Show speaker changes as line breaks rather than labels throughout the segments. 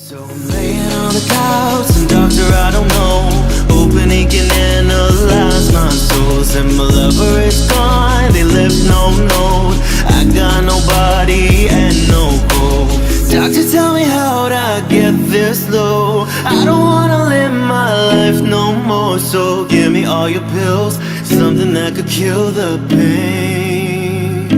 So I'm laying on the couch and doctor, I don't know. Hoping he can analyze my soul. And my lover is gone, they left no note. I got nobody and no hope. Doctor, tell me how'd I get this low. I don't wanna live my life no more. So give me all your pills, something that could kill the pain.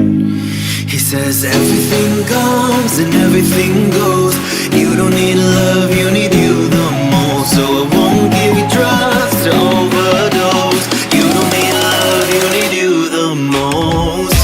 He says everything comes and everything goes. You don't need love, you need you the most. So I won't give you drugs to overdose. You don't need love, you need you the most.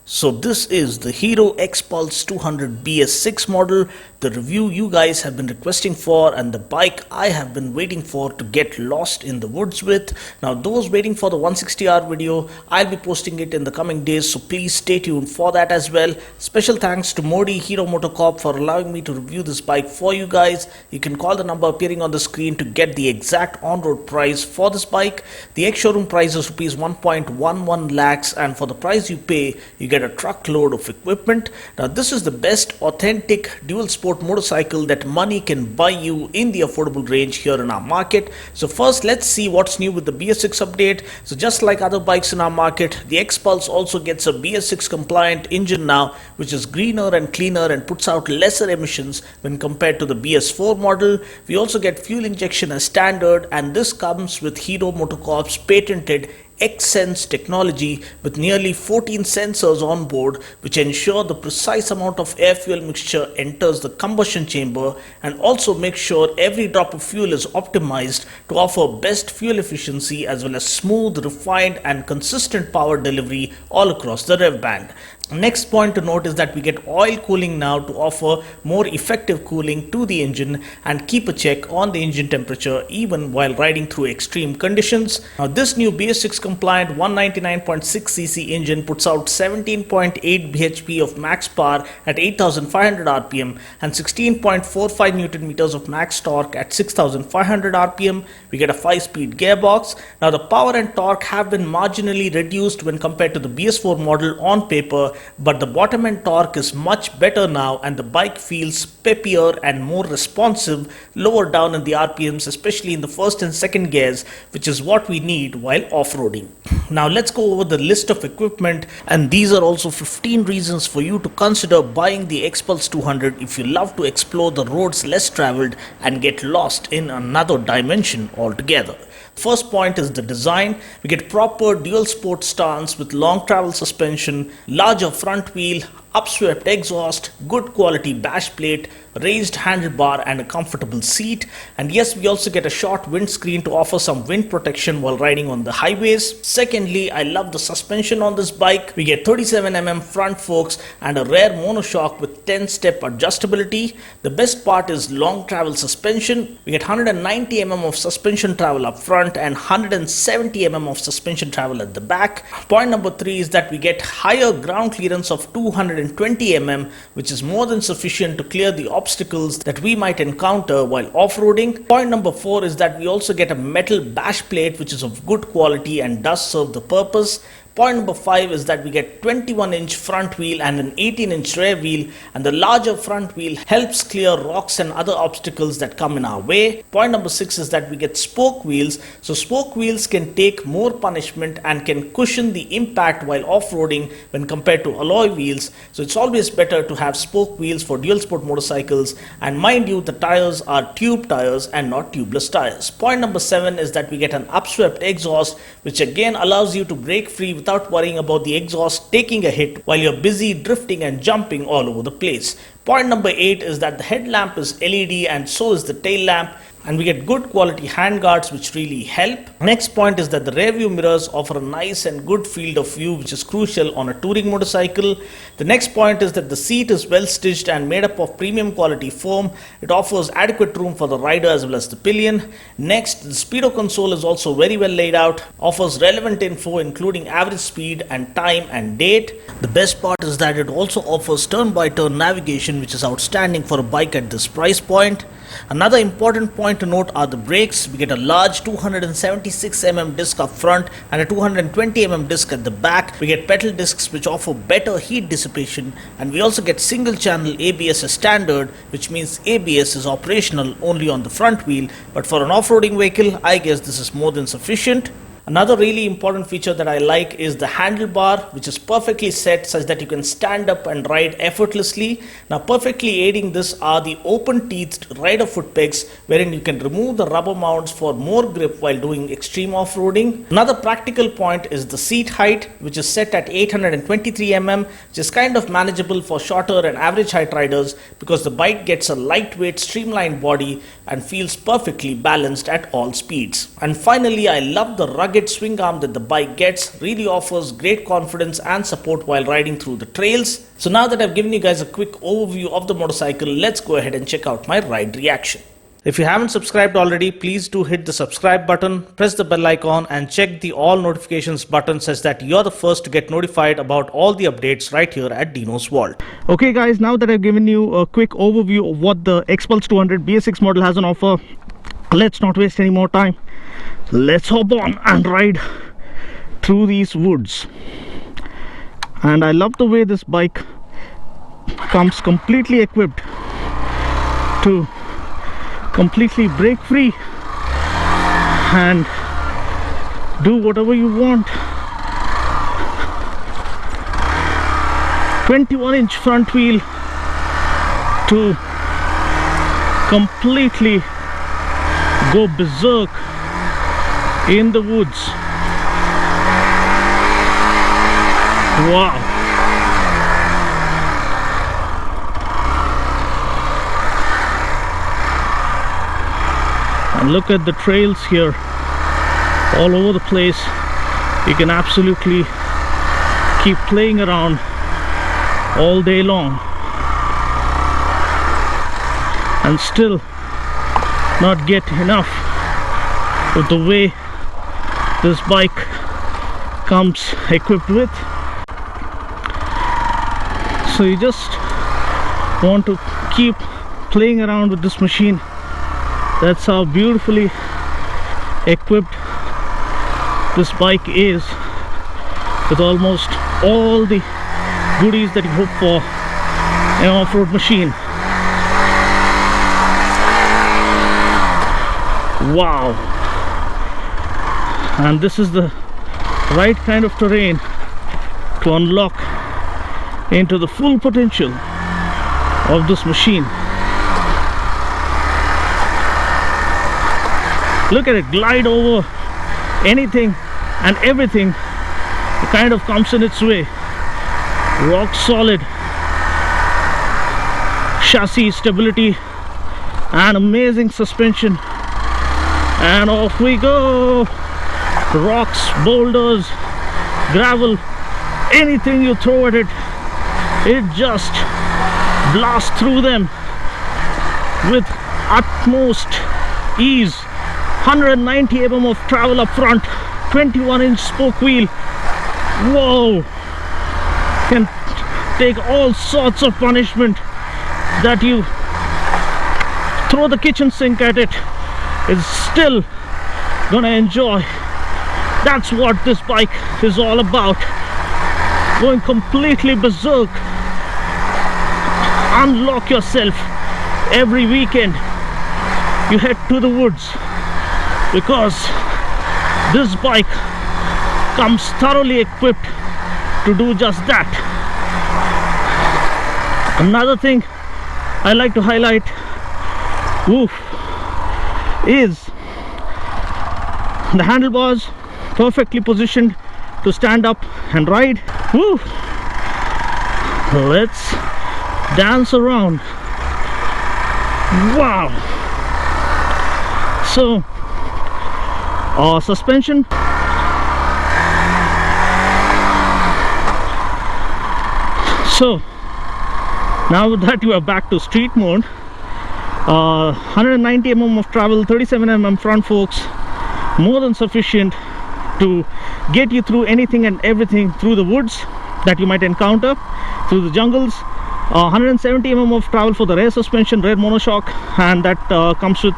So this is the Hero Xpulse 200 BS6 model, the review you guys have been requesting for and the bike I have been waiting for to get lost in the woods with. Now those waiting for the 160R video, I'll be posting it in the coming days, so please stay tuned for that as well. Special thanks to Modi Hero Motocorp for allowing me to review this bike for you guys. You can call the number appearing on the screen to get the exact on-road price for this bike. The ex-showroom price is rupees 1.11 lakhs, and for the price you pay, you get a truckload of equipment. Now this is the best authentic dual sport motorcycle that money can buy you in the affordable range here in our market. So first let's see what's new with the BS6 update. So just like other bikes in our market, the Xpulse also gets a BS6 compliant engine now, which is greener and cleaner and puts out lesser emissions when compared to the BS4 model. We also get fuel injection as standard, and this comes with Hero Motocorp's patented Xsense technology with nearly 14 sensors on board, which ensure the precise amount of air fuel mixture enters the combustion chamber and also make sure every drop of fuel is optimized to offer best fuel efficiency as well as smooth, refined and consistent power delivery all across the rev band. Next point to note is that we get oil cooling now to offer more effective cooling to the engine and keep a check on the engine temperature even while riding through extreme conditions. Now this new BS6 compliant 199.6cc engine puts out 17.8 bhp of max power at 8500 rpm and 16.45 newton meters of max torque at 6500 rpm. We get a 5-speed gearbox. Now the power and torque have been marginally reduced when compared to the BS4 model on paper, but the bottom end torque is much better now and the bike feels peppier and more responsive lower down in the RPMs, especially in the first and second gears, which is what we need while off-roading. Now let's go over the list of equipment, and these are also 15 reasons for you to consider buying the Xpulse 200 if you love to explore the roads less traveled and get lost in another dimension altogether. First point is the design. We get proper dual sport stance with long travel suspension, larger front wheel, upswept exhaust, good quality bash plate, raised handlebar and a comfortable seat. And yes, we also get a short windscreen to offer some wind protection while riding on the highways. Secondly, I love the suspension on this bike. We get 37mm front forks and a rear monoshock with 10-step adjustability. The best part is long travel suspension. We get 190mm of suspension travel up front and 170mm of suspension travel at the back. Point number 3 is that we get higher ground clearance of 220mm, which is more than sufficient to clear the obstacles that we might encounter while off-roading. Point number 4 is that we also get a metal bash plate which is of good quality and does serve the purpose. Point number 5 is that we get 21-inch front wheel and an 18-inch rear wheel, and the larger front wheel helps clear rocks and other obstacles that come in our way. Point number 6 is that we get spoke wheels, so spoke wheels can take more punishment and can cushion the impact while off-roading when compared to alloy wheels, so it's always better to have spoke wheels for dual sport motorcycles, and mind you, the tires are tube tires and not tubeless tires. Point number 7 is that we get an upswept exhaust, which again allows you to brake free without worrying about the exhaust taking a hit while you're busy drifting and jumping all over the place. Point number 8 is that the headlamp is LED and so is the tail lamp, and we get good quality handguards which really help. Next point is that the rear view mirrors offer a nice and good field of view, which is crucial on a touring motorcycle. The next point is that the seat is well stitched and made up of premium quality foam. It offers adequate room for the rider as well as the pillion. Next, the speedo console is also very well laid out, offers relevant info including average speed and time and date. The best part is that it also offers turn by turn navigation, which is outstanding for a bike at this price point. Another important point point to note are the brakes. We get a large 276mm disc up front and a 220mm disc at the back. We get pedal discs which offer better heat dissipation, and we also get single channel ABS as standard, which means ABS is operational only on the front wheel, but for an off-roading vehicle, I guess this is more than sufficient. Another really important feature that I like is the handlebar, which is perfectly set such that you can stand up and ride effortlessly. Now, perfectly aiding this are the open-teethed rider foot pegs, wherein you can remove the rubber mounts for more grip while doing extreme off-roading. Another practical point is the seat height, which is set at 823mm, which is kind of manageable for shorter and average height riders because the bike gets a lightweight, streamlined body and feels perfectly balanced at all speeds. And finally, I love the rugged swing arm that the bike gets. Really offers great confidence and support while riding through the trails. So now that I've given you guys a quick overview of the motorcycle, let's go ahead and check out my ride reaction. If you haven't subscribed already, please do hit the subscribe button, press the bell icon and check the all notifications button such that you're the first to get notified about all the updates right here at Dinos Vault. Okay guys, now that I've given you a quick overview of what the Xpulse 200 BS6 model has on offer, let's not waste any more time. Let's hop on and ride through these woods. And I love the way this bike comes completely equipped to completely brake free and do whatever you want. 21-inch front wheel to completely go berserk in the woods. Wow. And look at the trails here all over the place. You can absolutely keep playing around all day long and still not get enough of the way this bike comes equipped with. So you just want to keep playing around with this machine. That's how beautifully equipped this bike is, with almost all the goodies that you hope for an off-road machine. Wow. And this is the right kind of terrain to unlock into the full potential of this machine. Look at it glide over anything and everything that kind of comes in its way. Rock solid chassis stability and amazing suspension, and off we go. Rocks, boulders, gravel, anything you throw at it, it just blasts through them with utmost ease. 190 mm of travel up front, 21-inch spoke wheel. Whoa, can take all sorts of punishment that you throw the kitchen sink at it, it's still gonna enjoy. That's what this bike is all about. Going completely berserk. Unlock yourself every weekend. You head to the woods, because this bike comes thoroughly equipped to do just that. Another thing I like to highlight is the handlebars, perfectly positioned to stand up and ride. Let's dance around. Wow. So suspension, so now with that you are back to street mode. 190 mm of travel, 37 mm front forks, more than sufficient to get you through anything and everything through the woods that you might encounter, through the jungles. 170 mm of travel for the rear suspension, rear monoshock, and that comes with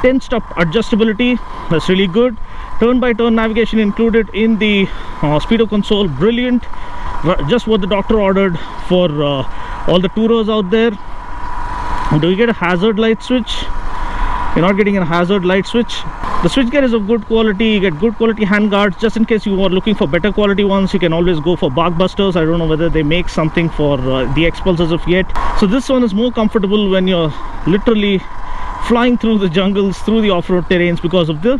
10-step adjustability, that's really good. Turn-by-turn navigation included in the speedo console, brilliant. Just what the doctor ordered for all the tourers out there. Do you get a hazard light switch? You're not getting a hazard light switch. The switchgear is of good quality. You get good quality handguards. Just in case you are looking for better quality ones, you can always go for Barkbusters. I don't know whether they make something for the Xpulse as of yet. So this one is more comfortable when you're literally flying through the jungles, through the off-road terrains, because of the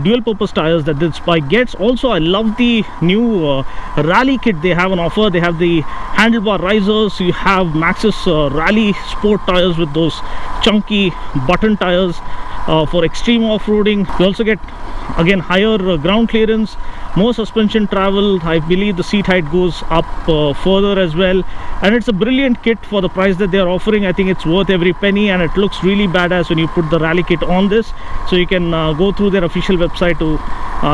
dual purpose tires that this bike gets. Also, I love the new rally kit they have on offer. They have the handlebar risers. You have Maxxis rally sport tires with those chunky button tires for extreme off-roading. You also get again higher ground clearance, more suspension travel. I believe the seat height goes up further as well, and it's a brilliant kit for the price that they are offering. I think it's worth every penny, and it looks really badass when you put the rally kit on this. So you can go through their official website to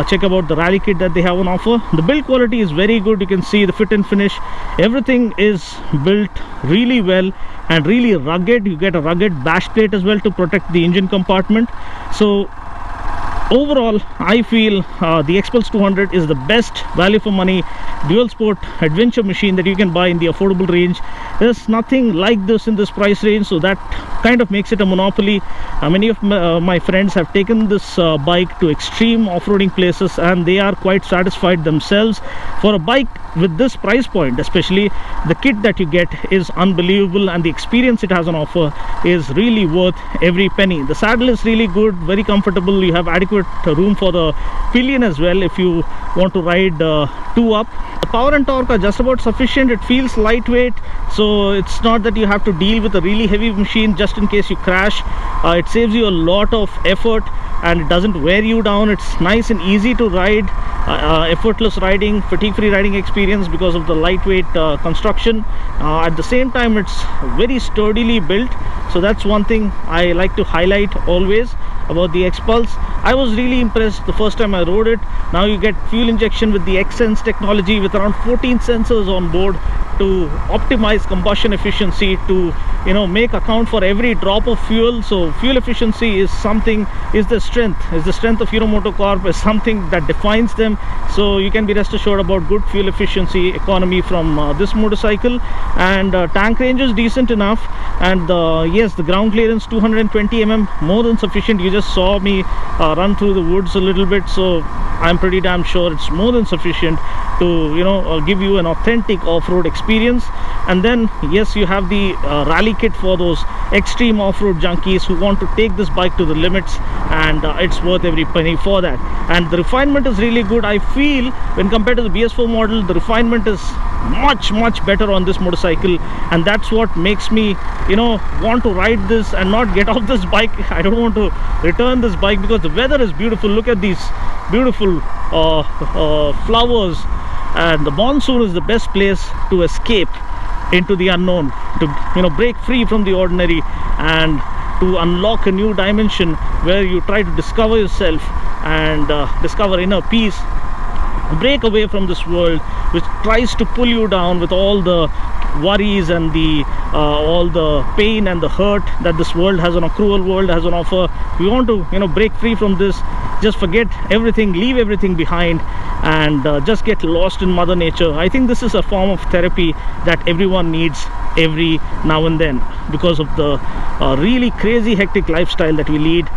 check about the rally kit that they have on offer. The build quality is very good. You can see the fit and finish, everything is built really well and really rugged. You get a rugged bash plate as well to protect the engine compartment. So overall, I feel the Xpulse 200 is the best value for money dual sport adventure machine that you can buy in the affordable range. There's nothing like this in this price range, so that kind of makes it a monopoly. Many of my friends have taken this bike to extreme off-roading places, and they are quite satisfied themselves. For a bike with this price point, especially, the kit that you get is unbelievable, and the experience it has on offer is really worth every penny. The saddle is really good, very comfortable. You have adequate room for the pillion as well if you want to ride two up. The power and torque are just about sufficient. It feels lightweight, so it's not that you have to deal with a really heavy machine just in case you crash. It saves you a lot of effort, and it doesn't wear you down. It's nice and easy to ride, effortless riding, fatigue-free riding experience because of the lightweight construction. At the same time, it's very sturdily built, so that's one thing I like to highlight always about the Xpulse. I was really impressed the first time I rode it. Now you get fuel injection with the Xsense technology with around 14 sensors on board to optimize combustion efficiency, to make account for every drop of fuel. So fuel efficiency is something, is the strength of Hero MotoCorp, is something that defines them. So you can be rest assured about good fuel efficiency economy from this motorcycle. And tank range is decent enough, and yes, the ground clearance 220 mm, more than sufficient. You just saw me run through the woods a little bit, so I'm pretty damn sure it's more than sufficient to give you an authentic off-road experience. And then yes, you have the rally kit for those extreme off-road junkies who want to take this bike to the limits, and it's worth every penny for that. And the refinement is really good. I feel when compared to the BS4 model, the refinement is much better on this motorcycle, and that's what makes me want to ride this and not get off this bike. I don't want to return this bike because the weather is beautiful. Look at these beautiful flowers, and the monsoon is the best place to escape into the unknown, to break free from the ordinary and to unlock a new dimension where you try to discover yourself and discover inner peace. Break away from this world which tries to pull you down with all the worries and the all the pain and the hurt that this world has, on a cruel world has on offer. We want to break free from this, just forget everything, leave everything behind, and just get lost in Mother Nature. I think this is a form of therapy that everyone needs every now and then because of the really crazy hectic lifestyle that we lead.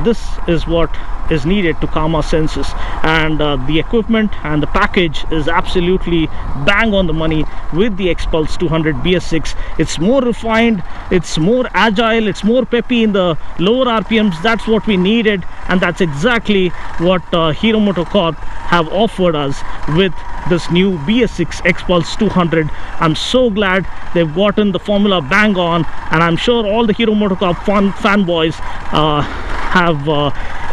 This is what is needed to calm our senses, and the equipment and the package is absolutely bang on the money with the Xpulse 200 BS6. It's more refined, it's more agile, it's more peppy in the lower RPMs. That's what we needed, and that's exactly what Hero MotoCorp have offered us with this new BS6 Xpulse 200. I'm so glad they've gotten the formula bang on, and I'm sure all the Hero MotoCorp fanboys have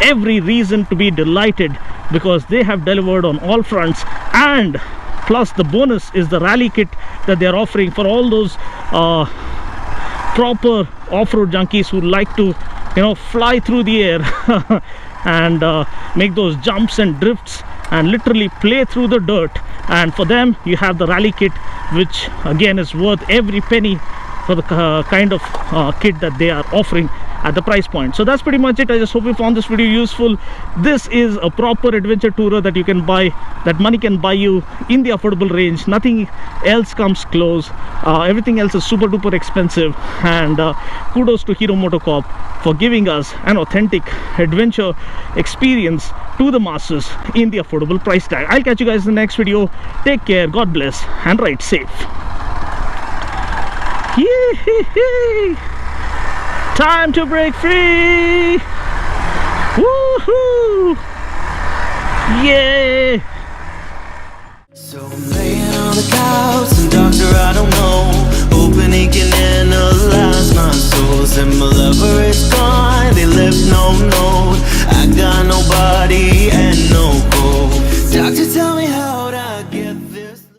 every reason to be delighted because they have delivered on all fronts. And plus the bonus is the rally kit that they are offering for all those proper off-road junkies who like to fly through the air and make those jumps and drifts and literally play through the dirt. And for them you have the rally kit, which again is worth every penny for the kind of kit that they are offering. at the price point. So that's pretty much it. I just hope you found this video useful. This is a proper adventure tourer that you can buy, that money can buy you in the affordable range. Nothing else comes close. Everything else is super duper expensive, and kudos to Hero MotoCorp for giving us an authentic adventure experience to the masses in the affordable price tag. I'll catch you guys in the next video. Take care, God bless, and ride safe. Yee-hee-hee. Time to break free. Woohoo! Yeah!
So I'm laying on the couch and doctor, I don't know, open aching